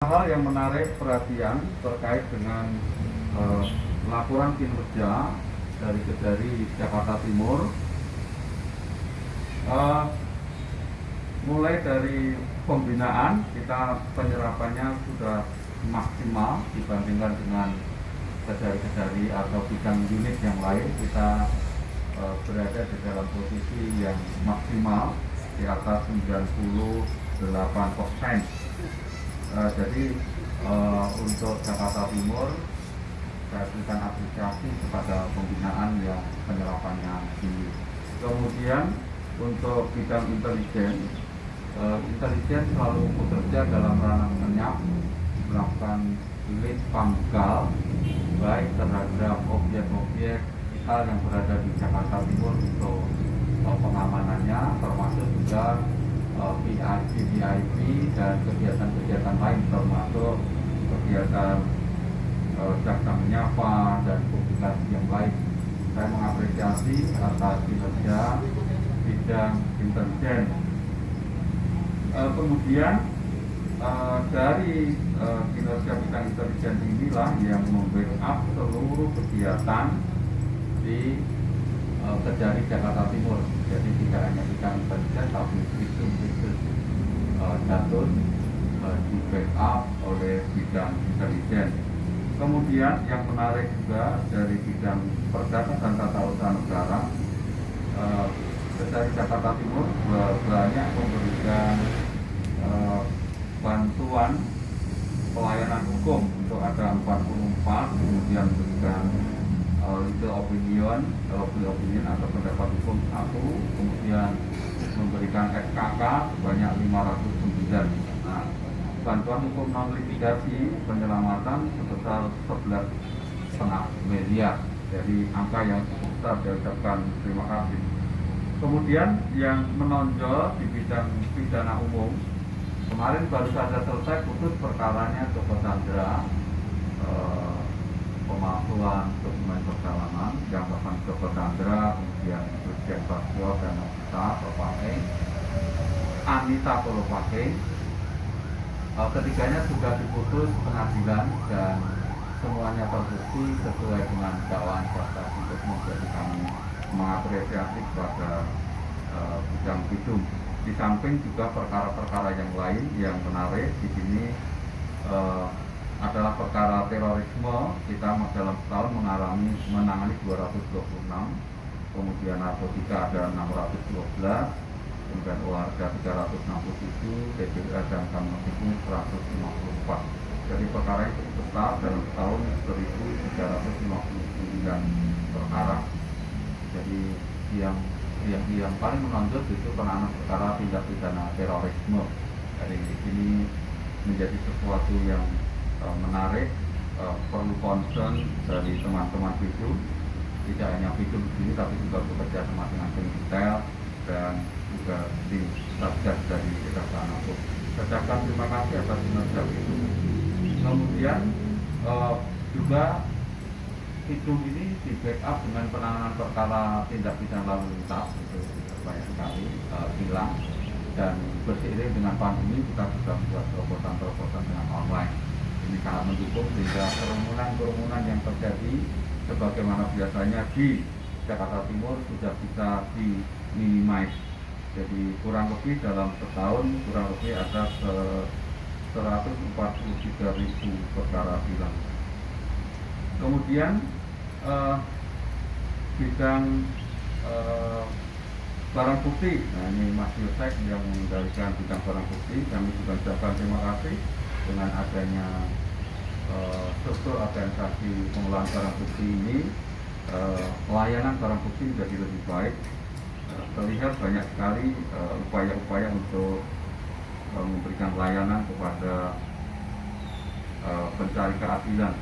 Hal yang menarik perhatian terkait dengan laporan kinerja dari Kejari Jakarta Timur, mulai dari pembinaan kita penyerapannya sudah maksimal dibandingkan dengan Kejari-Kejari atau bidang unit yang lain. Kita berada di dalam posisi yang maksimal di atas 98%. Jadi untuk Jakarta Timur saya berikan apresiasi kepada pembinaan yang penyerapannya tinggi. Kemudian untuk bidang intelijen selalu bekerja dalam ranah senyap, melakukan lead pangkal baik terhadap objek-objek vital yang berada di Jakarta Timur untuk pengamanannya, termasuk juga VIP dan kegiatan-kegiatan lain, termasuk kegiatan jaksa menyapa dan publikasi yang lain. Saya mengapresiasi atas kinerja bidang intelijen. Kemudian dari kinerja bidang intelijen inilah yang membackup seluruh kegiatan di Kejari Jakarta Timur. Jadi tidak hanya bidang intelijen, tapi bisnis jatuh di backup oleh bidang intelijen. Kemudian yang menarik juga dari bidang perdata dan tata usaha negara, Kejari Jakarta Timur banyak memberikan bantuan pelayanan hukum untuk ada 44, kemudian memberikan legal opinion atau pendapat hukum 1, kemudian memberikan SKK sebanyak 509. Nah, bantuan hukum non litigasi penyelamatan sebesar 11,5 miliar. Jadi angka yang cukup besar, saya ucapkan terima kasih. Kemudian yang menonjol di bidang pidana umum, kemarin baru saja selesai putus perkaranya Joko Chandra, pemalsuan dokumen perjalanan yang bersama Joko Chandra, kemudian Brigjen Basyo dan Anita Polopake. Ketiganya sudah diputus pengadilan dan semuanya terbukti sesuai dengan dakwaan jaksa untuk menjadi kami mengapresiasi kepada bidang bidung. Di samping juga perkara-perkara yang lain yang menarik di sini adalah perkara terorisme. Kita dalam setahun menangani 226, kemudian narkotika ada 612, kemudian olahraga 367, TPA dan kamera 154. Jadi perkara itu besar dalam setahun 1.359 perkara. Jadi yang paling menonjol itu penanganan perkara tindak pidana terorisme. Jadi ini menjadi sesuatu yang menarik, perlu concern dari teman-teman bidung, tidak hanya bidung sendiri tapi juga bekerja sama dengan tim detail dan juga tim satgas dari Kejaksaan Agung. Ucapkan terima kasih atas kinerja bidung. Kemudian juga bidung ini di backup dengan penanganan perkara tindak pidana lalu lintas, itu banyak sekali hilang, dan berseiring dengan pandemi kita sudah membuat terobosan-terobosan dengan online. Ini sangat mendukung sehingga kerumunan yang terjadi sebagaimana biasanya di Jakarta Timur sudah bisa diminimize. Jadi kurang lebih dalam setahun kurang lebih ada 143.000 perkara hilang. Kemudian bidang barang bukti, nah ini Mas Yosek yang mengendalikan bidang barang bukti. Kami juga ucapkan terima kasih dengan adanya struktur organisasi pengelolaan barang bukti ini. Pelayanan barang bukti menjadi lebih baik. Terlihat banyak sekali upaya-upaya untuk memberikan layanan kepada pencari keadilan,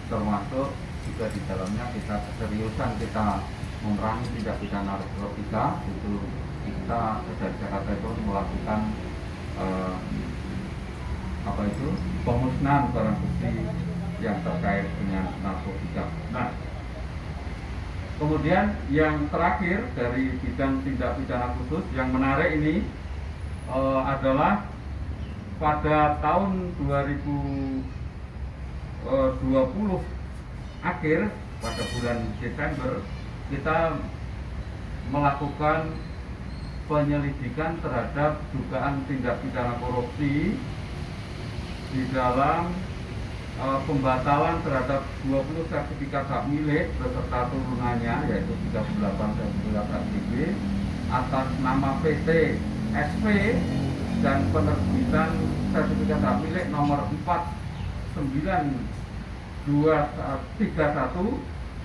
termasuk juga di dalamnya keseriusan kita memerangi tindak pidana narkotika. Itu kita dari Jakarta itu melakukan pemusnahan barang bukti yang terkait dengan narkotika. Nah, kemudian yang terakhir dari bidang tindak pidana khusus yang menarik ini adalah pada tahun 2020 akhir, pada bulan Desember, kita melakukan penyelidikan terhadap dugaan tindak pidana korupsi di dalam pembatalan terhadap 20 sertifikat hak milik beserta turunannya, yaitu 38 sertifikat HGB atas nama PT SP, dan penerbitan sertifikat hak milik nomor 49231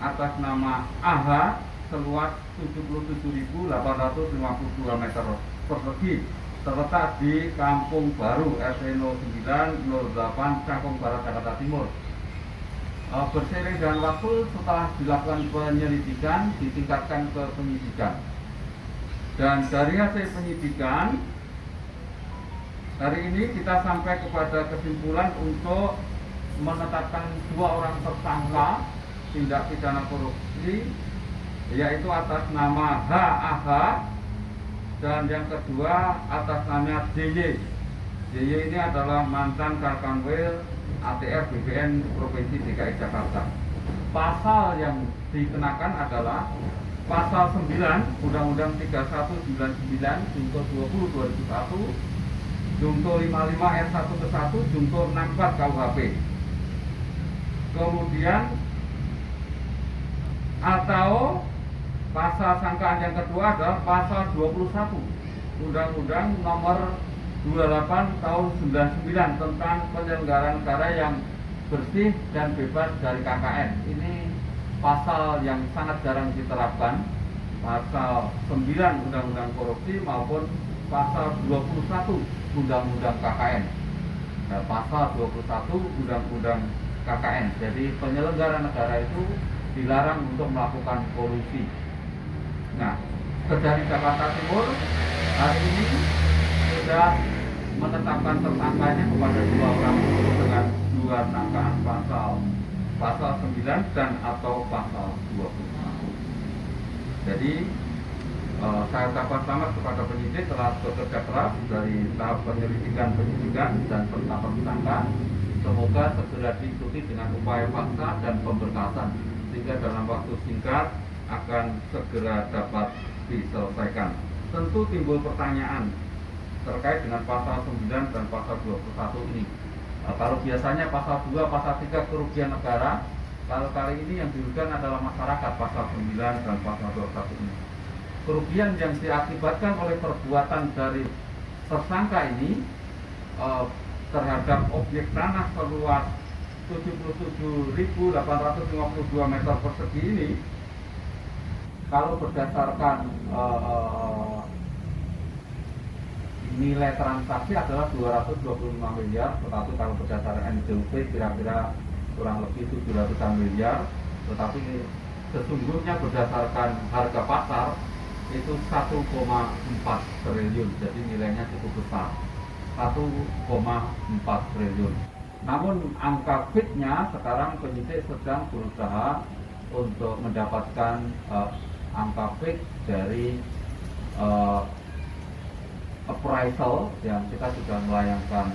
atas nama AH seluas 77.852 meter persegi, terletak di Kampung Baru RT 09 08 Cakung Barat, Jakarta Timur. Berseiring dengan waktu, setelah dilakukan penyelidikan, ditingkatkan ke penyidikan, dan dari hasil penyidikan hari ini kita sampai kepada kesimpulan untuk menetapkan 2 orang tersangka tindak pidana korupsi, yaitu atas nama HAH dan yang kedua atas nama JY. JY ini adalah mantan Karkanwil ATR BPN Provinsi DKI Jakarta. Pasal yang dikenakan adalah Pasal 9 Undang-Undang 3199 Junto 20 2001, Junto 55 R 1 ke 1, Junto 64 KUHP. Kemudian atau pasal sangkaan yang kedua adalah pasal 21 Undang-Undang nomor 28 tahun 99 tentang penyelenggaraan negara yang bersih dan bebas dari KKN. Ini pasal yang sangat jarang diterapkan, pasal 9 Undang-Undang korupsi maupun pasal 21 Undang-Undang KKN. Nah, pasal 21 Undang-Undang KKN. Jadi penyelenggara negara itu dilarang untuk melakukan kolusi. Nah, Kejari Jakarta Timur hari ini sudah menetapkan tersangkanya kepada 2 orang dengan 2 sangkaan pasal 9 dan atau pasal 21. Jadi saya ucapkan selamat kepada penyidik telah bekerja keras dari tahap penyelidikan dan penetapan tersangka. Semoga segera diikuti dengan upaya paksa dan pemberkasan, sehingga dalam waktu singkat akan segera dapat diselesaikan. Tentu timbul pertanyaan terkait dengan pasal 9 dan pasal 21 ini. Kalau biasanya pasal 2, pasal 3 kerugian negara, kalau kali ini yang dirugikan adalah masyarakat, pasal 9 dan pasal 21 ini. Kerugian yang diakibatkan oleh perbuatan dari tersangka ini terhadap objek tanah seluas 77.852 meter persegi ini, kalau berdasarkan nilai transaksi adalah 225 miliar, tetapi kalau berdasarkan NJUP kira-kira kurang lebih 700 miliar, tetapi sesungguhnya berdasarkan harga pasar itu 1,4 triliun, jadi nilainya cukup besar, 1,4 triliun. Namun angka fitnya sekarang penyidik sedang berusaha untuk mendapatkan angka fit dari appraisal yang kita sudah melayangkan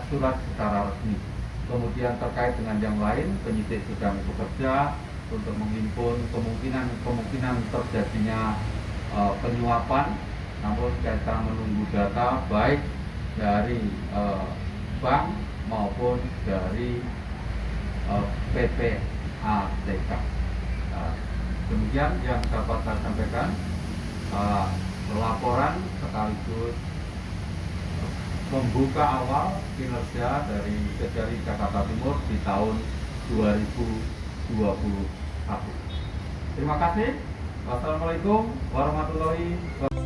surat secara resmi. Kemudian terkait dengan yang lain, penyidik sedang bekerja untuk menghimpun kemungkinan terjadinya penyuapan. Namun kita menunggu data baik dari bank maupun dari PPATK. Demikian yang dapat saya sampaikan. Laporan sekaligus membuka awal kinerja dari Kejari Jakarta Timur di tahun 2021. Terima kasih. Wassalamualaikum warahmatullahi wabarakatuh.